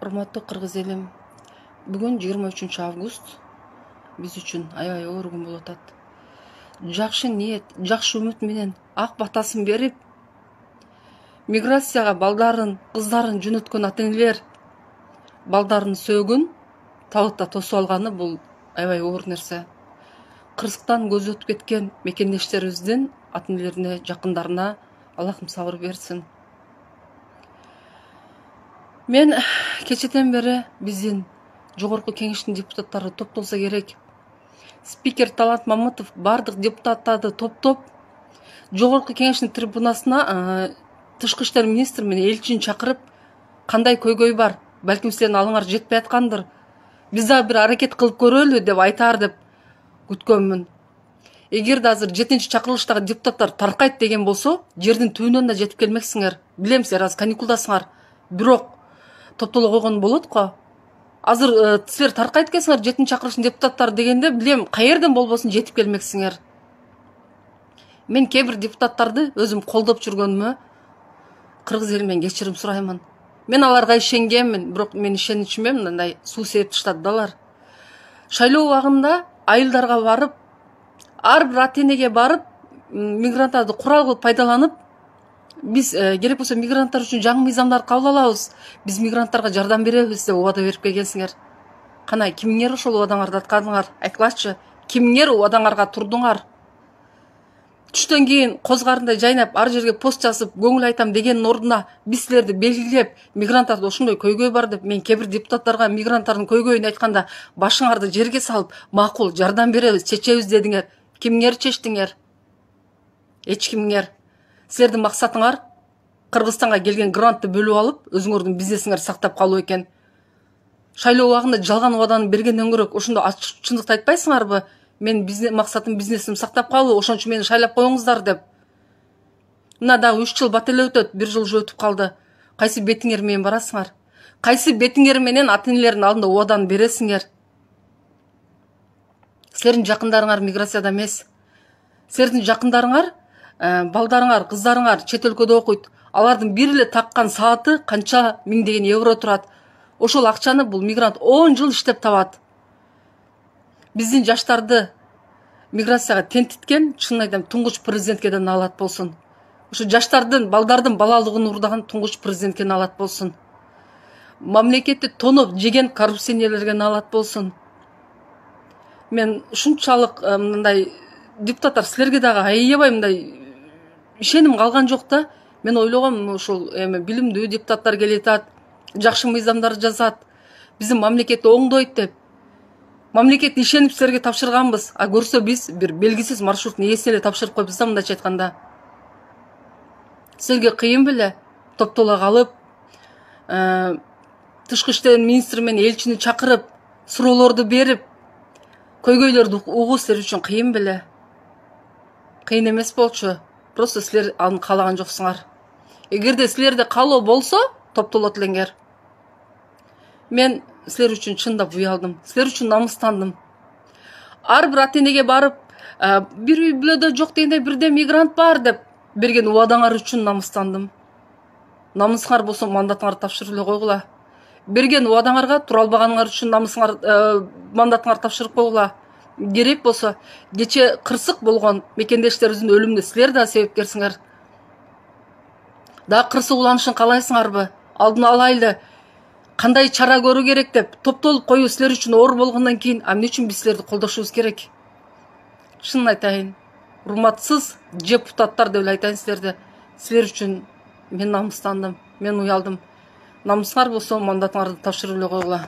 Урматтуу кыргыз элим, бүгүн 23 август биз үчүн аябай оор күн болуп атат. Жакшы ниет, жакшы үмүт менен ак батасын берип, миграцияга балдарын, кыздарын жөнөткөн ата-энелер балдарын сөөгүн табытта тосуп алганы бул аябай оор нерсе. Кырсыктан көзү өтүп кеткен мекендештерибиздин ата-энелерине, жакындарына Аллахым сабыр берсин. Мен кечеден бери биздин жогорку кеңештин депутаттары топтолсо керек. Спикер Талант Мамытов бардык депутаттарды топтоп, жогорку кеңештин трибунасына тышкы иштер министри менен элчини чакырып, кандай көйгөй бар, балким силердин алыңар жетпей аткандыр, биз дагы бир аракет кылып көрөлү деп айтаар деп күткөнмүн. Эгерде азыр 7-чакырылыштагы депутаттар таркайт деген болсо, жердин түбүнөн да жетип келмексиңер. Билем силер азыр каникулдасыңар, бирок топтоло койгон болот го. Азыр силер таркайт экенсиңер 7-чакырылыштын депутаттары дегенде, билем каерден болбосун жетип келмексиңер. Мен кээ бир депутаттарды өзүм колдоп жүргөнүмө кыргыз элимен кечирим сураймын. Мен аларга ишенгенмин, бирок мен ишеничиме мындай суу себип таштады далар. Шайлоо убагында айылдарга барып, ар бир ата-энеге барып, мигранттарды курал кылып пайдаланып, биз керек болсо мигранттар үчүн жаңы мыйзамдарды кабыл алабыз, биз мигранттарга жардам беребиз деп убада берип келгенсиңер. Кана кимиңер ошол убадаңарды аткардыңар? Айткылачы, кимиңер убадаңарга турдуңар? Түштөн кийин коз карындай жайнап, ар жерге пост жазып, көңүл айтам дегенин ордуна биз силерди белгилеп, мигранттарда ошондой көйгөй бар деп, мен кээ бир депутаттарга мигранттардын көйгөйүн айтканда, башыңарды жерге салып, макул, жардам беребиз, чечебиз дедиңер. Кимиңер чечтиңер? Эч кимиңер. Силердин максатыңар Кыргызстанга келген грантты бөлүп алып, өзүңөрдүн бизнесиңерди сактап калуу экен. Шайлоо убагында жалган убаданы бергенден көрө, ошондо ачык чындыкты айтпайсыңарбы? Мен максатым бизнесимди сактап калуу, ошон үчүн мени шайлап коюңуздар деп. Мына дагы 3 жыл бат эле өтөт, 1 жыл уже өтүп калды. Кайсы бетиңер менен барасыңар? Кайсы бетиңер менен ата-энелердин алдында убаданы бересиңер? Силердин жакындарыңар миграцияда эмес. Силердин жакындарыңар, балдарыңар, кыздарыңар чет өлкөдө окуйт. Алардын бир эле таккан сааты канча миңдеген евро турат. Ошол акчаны бул мигрант 10 жыл иштеп табат. Биздин жаштарды миграцияга тентиткен, чын айтам, туңгуч президентке да наалат болсун. Ошо жаштардын, балдардын балалыгын урдаган туңгуч президентке наалат болсун. Мамлекетти тоноп жеген коррупционерлерге наалат болсун. Мен ушунчалык мындай депутаттар силерге дагы аябай мындай ишеним калган жок да. Мен ойлогом ушул билимдүү депутаттар келет, жакшы мыйзамдар жазат, биздин мамлекетти оңдойт деп. Мамлекетти ишенип силерге тапшырганбыз, а көрсө биз бир белгисиз маршруттун ээсине эле тапшырып койбуз да, мындайча айтканда. Силерге кыйын беле топтола калып, тышкы иштер министри менен элчини чакырып, суроолорду берип, көйгөйлөрдү угуу силер үчүн кыйын беле? Кыйын эмес болчу. Просто силер аны каалаган жоксуңар. Эгерде силерде каалоо болсо, топтолот элеңер. Мен силер үчүн чындап уялдым. Силер үчүн намыстандым. Ар бир ата-энеге барып, бир үй бүлөдө жок дегенде бирде мигрант бар деп берген убадаңар үчүн намыстандым. Намысыңар болсо мандатыңарды тапшырып эле койгула. Берген убадаңарга тура албаганыңар үчүн мандатыңарды тапшырып койгула. Керек болсо, кече кырсык болгон мекендештерибиздин өлүмүнө силер да себепкерсиңер. Да кырсык уланышын каалайсыңарбы? Алдын алайлы. Кандай чара көрүү керек деп топтолуп коюу силер үчүн оор болгондон кийин, эмне үчүн биз силерди колдошубуз керек? Чын айтайын, урматсыз депутаттар деп эле айтайын силерди. Силер үчүн мен намыстандым, мен уялдым. Намысыңар болсо мандатыңарды тапшырып эле койгула.